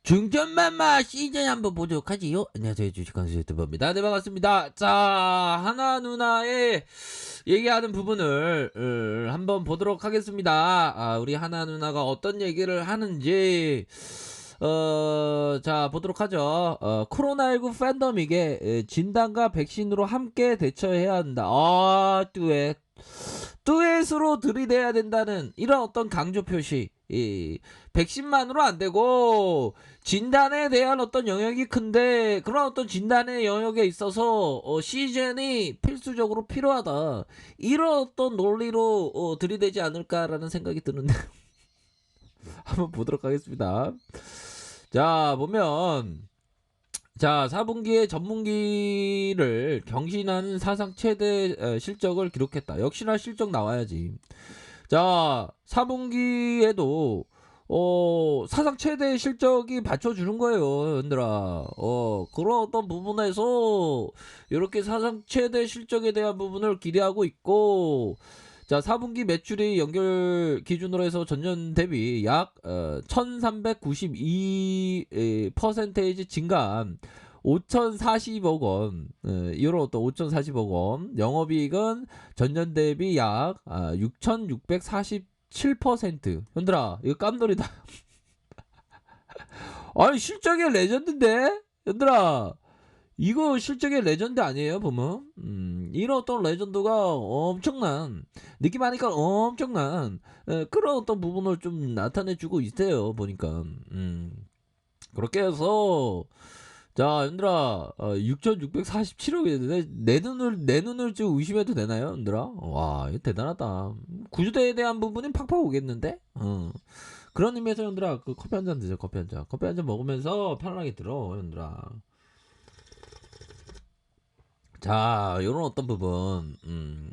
중전만마 시즌 한번 보도록 하지요. 안녕하세요, 주식관수 유튜버입니다. 네, 반갑습니다. 자, 하나 누나의 얘기하는 부분을 한번 보도록 하겠습니다. 우리 하나 누나가 어떤 얘기를 하는지 자, 보도록 하죠. 코로나19 팬데믹에 진단과 백신으로 함께 대처해야 한다. 뚜엣으로 들이대야 된다는 이런 어떤 강조 표시. 백신만으로 안 되고 진단에 대한 어떤 영역이 큰데, 그런 어떤 진단의 영역에 있어서 시즌이 필수적으로 필요하다, 이런 어떤 논리로 들이대지 않을까라는 생각이 드는데 한번 보도록 하겠습니다. 자, 보면, 자, 4분기에 전분기를 경신하는 사상 최대 실적을 기록했다. 역시나 실적 나와야지. 자, 4분기에도 사상 최대 실적이 받쳐주는 거예요, 얘들아. 그런 어떤 부분에서 이렇게 사상 최대 실적에 대한 부분을 기대하고 있고, 자, 4분기 매출이 연결 기준으로 해서 전년 대비 약 1392% 증가한 5,040억 원, 이런 어떤 5,040억 원, 영업이익은 전년 대비 약 6,647%. 현들아, 이거 깜놀이다. 아니, 실적의 레전드인데? 현들아, 이거 실적의 레전드 아니에요, 보면? 이런 어떤 레전드가 엄청난, 느낌하니까 엄청난 그런 어떤 부분을 좀 나타내주고 있어요, 보니까. 그렇게 해서, 자, 얘들아, 6,647억이 내 눈을 좀 의심해도 되나요, 얘들아? 와, 이거 대단하다. 구조대에 대한 부분이 팍팍 오겠는데? 그런 의미에서 얘들아, 그 커피 한 잔 드세요. 커피 한 잔. 커피 한 잔 먹으면서 편안하게 들어, 얘들아. 자, 요런 어떤 부분,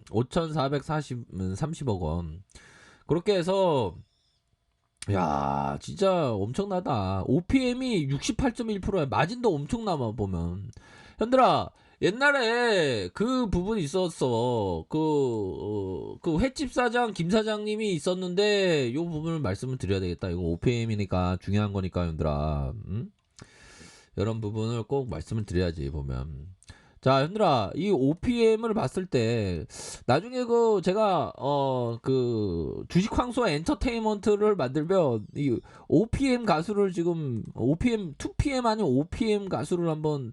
5,430억 원. 그렇게 해서, 야, 진짜 엄청나다. OPM이 68.1%야. 마진도 엄청나마, 보면. 현들아, 옛날에 그 부분이 있었어. 그 횟집 사장, 김 사장님이 있었는데, 요 부분을 말씀을 드려야 되겠다. 이거 OPM이니까 중요한 거니까, 현들아. 이런 부분을 꼭 말씀을 드려야지, 보면. 자, 현들아, 이 OPM을 봤을 때, 나중에 그, 제가, 그, 주식 황소 엔터테인먼트를 만들면, 이 OPM 가수를 지금, OPM, 2PM 아니면 OPM 가수를 한번,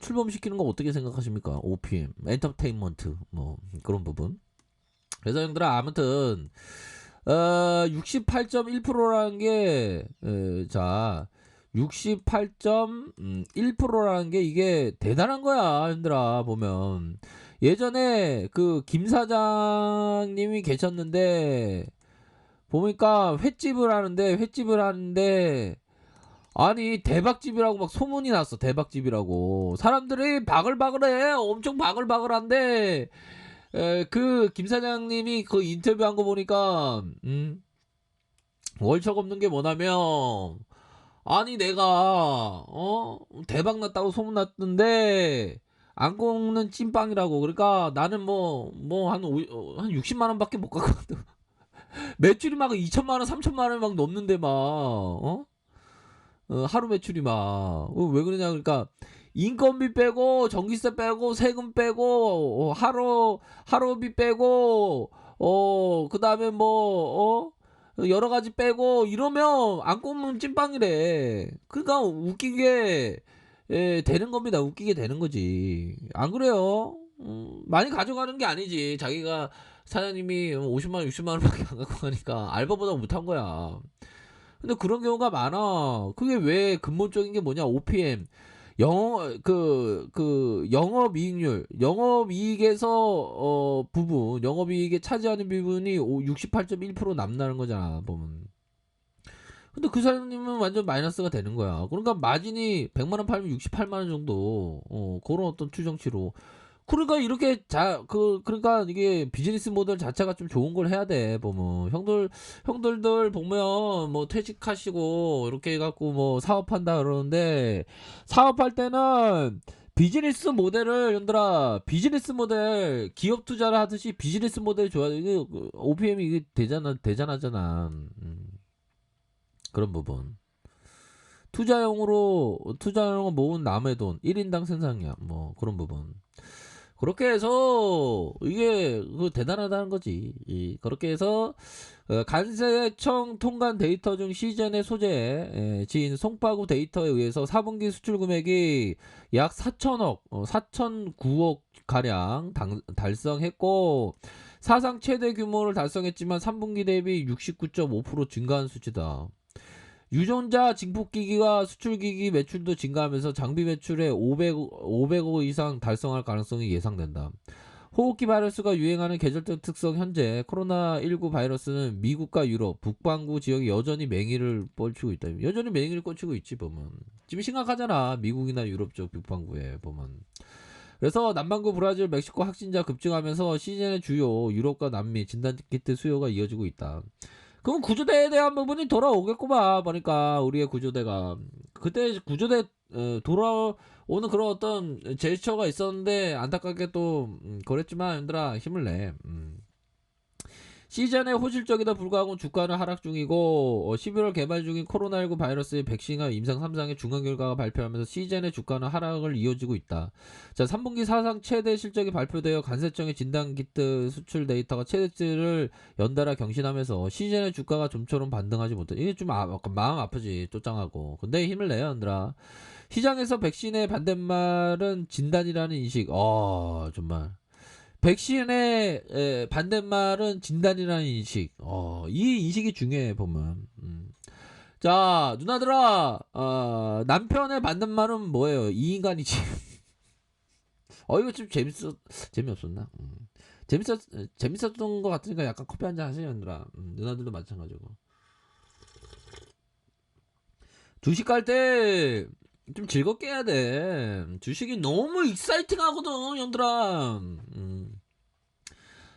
출범시키는 거 어떻게 생각하십니까? OPM, 엔터테인먼트, 뭐, 그런 부분. 그래서 형들아, 아무튼, 68.1%라는 게, 자, 68.1%라는 게 이게 대단한 거야, 형들아, 보면. 예전에 그 김 사장님이 계셨는데, 보니까 횟집을 하는데, 아니, 대박집이라고 막 소문이 났어, 대박집이라고. 사람들이 바글바글해, 엄청 바글바글한데, 그 김 사장님이 그 인터뷰한 거 보니까, 월척 없는 게 뭐냐면, 아니, 내가 대박 났다고 소문 났던데 안 굽는 찐빵이라고. 그러니까 나는 한 60만 원밖에 못 갔거든. 매출이 막 2천만 원, 3천만 원 막 넘는데 막 하루 매출이 막 왜 그러냐, 그러니까 인건비 빼고 전기세 빼고 세금 빼고 하루비 빼고 그다음에 여러 가지 빼고 이러면 안 꼽으면 찐빵이래. 그러니까 웃기게 되는 겁니다. 웃기게 되는 거지. 안 그래요? 많이 가져가는 게 아니지. 자기가 사장님이 50만 원, 60만 원밖에 안 갖고 가니까 알바보다 못한 거야. 근데 그런 경우가 많아. 그게 왜 근본적인 게 뭐냐? OPM. 영업이익률, 영업이익에서 영업이익에 차지하는 부분이 68.1% 남나는 거잖아, 보면. 근데 그 사장님은 완전 마이너스가 되는 거야. 그러니까 마진이 100만 원 팔면 68만 원 정도, 그런 어떤 추정치로. 그러니까 이렇게 그러니까 이게 비즈니스 모델 자체가 좀 좋은 걸 해야 돼, 보면. 형들들 보면 뭐 퇴직하시고 이렇게 해갖고 뭐 사업한다 그러는데, 사업할 때는 비즈니스 모델을, 형들아, 비즈니스 모델, 기업 투자를 하듯이 비즈니스 모델 좋아. 이게 OPM이 이게 대단하잖아. 그런 부분. 투자용으로 모은 남의 돈 1인당 생산량 뭐 그런 부분. 그렇게 해서 이게 대단하다는 거지. 그렇게 해서 관세청 통관 데이터 중 시즌의 소재 지인 송파구 데이터에 의해서 4분기 수출 금액이 약 4천억, 4,009억 가량 달성했고 사상 최대 규모를 달성했지만 3분기 대비 69.5% 증가한 수치다. 유전자 증폭기기와 수출기기 매출도 증가하면서 장비 매출의 500억 이상 달성할 가능성이 예상된다. 호흡기 바이러스가 유행하는 계절적 특성. 현재 코로나19 바이러스는 미국과 유럽, 북반구 지역이 여전히 맹위를 펼치고 있다. 여전히 맹위를 펼치고 있지 보면. 지금 심각하잖아. 미국이나 유럽 쪽 북반구에 보면. 그래서 남반구 브라질, 멕시코 확진자 급증하면서 시즌의 주요 유럽과 남미 진단키트 수요가 이어지고 있다. 그럼 구조대에 대한 부분이 돌아오겠구만 보니까 우리의 구조대가 그때 구조대 돌아오는 그런 어떤 제스처가 있었는데 안타깝게 또 그랬지만 얘들아 힘을 내. 시즌에 호실적이다 불구하고 주가는 하락 중이고 11월 개발 중인 코로나19 바이러스의 백신과 임상 3상의 중간 결과가 발표하면서 시즌의 주가는 하락을 이어지고 있다. 자, 3분기 사상 최대 실적이 발표되어 관세청의 진단키트 수출 데이터가 최대치를 연달아 경신하면서 시즌의 주가가 좀처럼 반등하지 못해. 이게 좀 마음 아프지 쫓장하고. 근데 힘을 내요 얘들아. 시장에서 백신의 반대말은 진단이라는 인식. 정말. 백신의 반대말은 진단이라는 인식. 이 인식이 중요해 보면. 자, 누나들아, 남편의 반대말은 뭐예요? 이 인간이지. 이거 좀 재미없었나? 재밌었던 것 같으니까 약간 커피 한잔 하세요, 누나. 누나들도 마찬가지고. 주식 갈 때 좀 즐겁게 해야 돼. 주식이 너무 익사이팅 하거든, 형들아.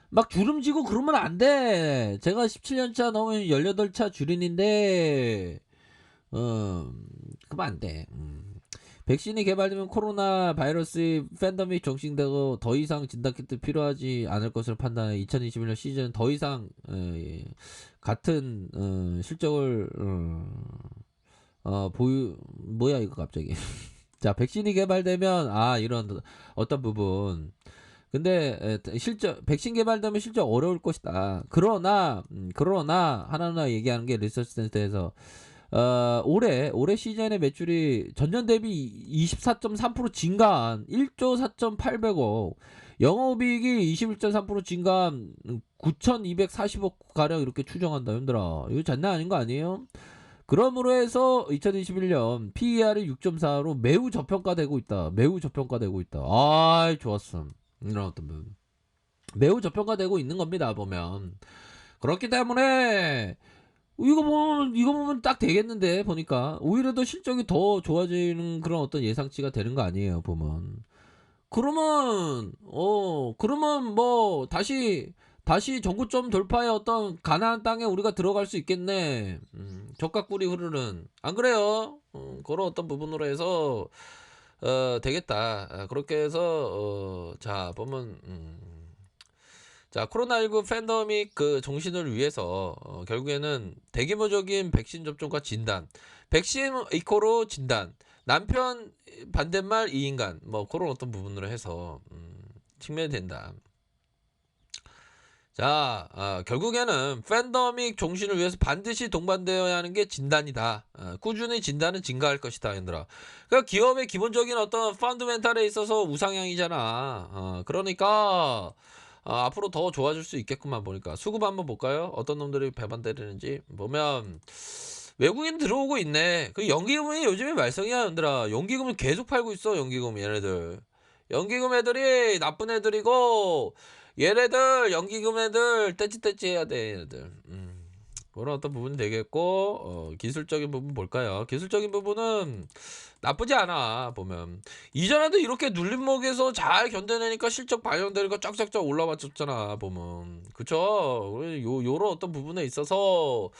막 주름지고 그러면 안 돼. 제가 17년차 넘은 18차 주린인데, 그러면 안 돼. 백신이 개발되면 코로나 바이러스 팬데믹 종식되고 더 이상 진단키트 필요하지 않을 것으로 판단해 2021년 시즌 더 이상 같은 실적을 뭐야 이거 갑자기. 자, 백신이 개발되면 이런 어떤 부분. 근데 백신 개발되면 실적 어려울 것이다. 그러나 하나하나 얘기하는 게 리서치 센터에서 올해 시즌의 매출이 전년 대비 24.3% 증가한 1조 4,800억, 영업이익이 21.3% 증가한 9,240억 가량 이렇게 추정한다. 형들아, 이거 장난 아닌 거 아니에요? 그러므로 해서 2021년 PER이 6.4로 매우 저평가되고 있다. 좋았어. 이런 어떤 부분. 매우 저평가되고 있는 겁니다. 보면. 그렇기 때문에 이거 보면 딱 되겠는데 보니까 오히려 더 실적이 더 좋아지는 그런 어떤 예상치가 되는 거 아니에요. 보면. 그러면 뭐 다시 전고점 돌파의 어떤 가나안 땅에 우리가 들어갈 수 있겠네. 적과 꿀이 흐르는. 안 그래요? 그런 어떤 부분으로 해서 되겠다. 그렇게 해서 자 보면 자, 코로나19 팬데믹 그 종신을 위해서 결국에는 대규모적인 백신 접종과 진단, 백신 이코로 진단, 남편 반대말 이 인간, 뭐 그런 어떤 부분으로 해서 측면이 된다. 자, 결국에는 팬데믹 종신을 위해서 반드시 동반되어야 하는 게 진단이다. 꾸준히 진단은 증가할 것이다, 얘들아. 그러니까 기업의 기본적인 어떤 펀드멘탈에 있어서 우상향이잖아. 그러니까 앞으로 더 좋아질 수 있겠구만 보니까. 수급 한번 볼까요? 어떤 놈들이 배반 때리는지 보면 외국인 들어오고 있네. 그 연기금이 요즘에 말썽이야, 얘들아. 연기금을 계속 팔고 있어, 연기금 얘네들. 연기금 애들이 나쁜 애들이고 얘네들 연기금 애들 떼찌떼찌 해야 돼, 얘네들. 그런 어떤 부분이 되겠고 기술적인 부분 볼까요? 기술적인 부분은 나쁘지 않아 보면. 이전에도 이렇게 눌림목에서 잘 견뎌내니까 실적 반영되니까 쫙쫙쫙 올라왔었잖아 보면. 그쵸? 요런 어떤 부분에 있어서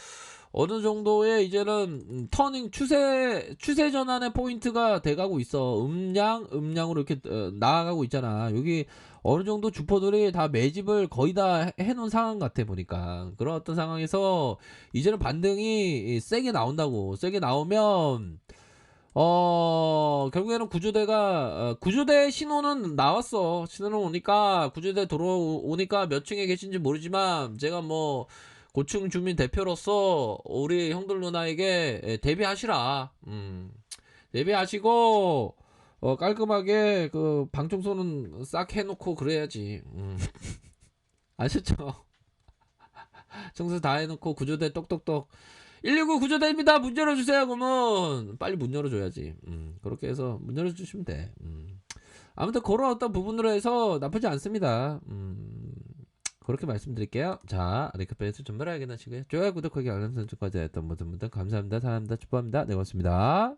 어느 정도의 이제는 터닝 추세 전환의 포인트가 돼가고 있어. 음량으로 이렇게 나아가고 있잖아. 여기 어느 정도 주포들이 다 매집을 거의 다 해놓은 상황 같아 보니까. 그런 어떤 상황에서 이제는 반등이 세게 나온다고. 세게 나오면 결국에는 구조대 신호는 나왔어. 신호는 오니까 구조대 들어오니까 몇 층에 계신지 모르지만 제가 뭐 고층 주민 대표로서 우리 형들 누나에게 대비하시라. 대비하시고 깔끔하게 그 방 청소는 싹 해놓고 그래야지. 아셨죠? 청소 다 해놓고 구조대 똑똑똑 119 구조대입니다. 문 열어주세요. 그러면 빨리 문 열어줘야지. 그렇게 해서 문 열어주시면 돼. 아무튼 그런 어떤 부분으로 해서 나쁘지 않습니다. 그렇게 말씀드릴게요. 자, 리크페이스 좀 편하게 하시고요. 좋아요, 구독하기, 알람 설정까지 했던 모든 분들 감사합니다. 사랑합니다. 축복합니다. 네, 고맙습니다.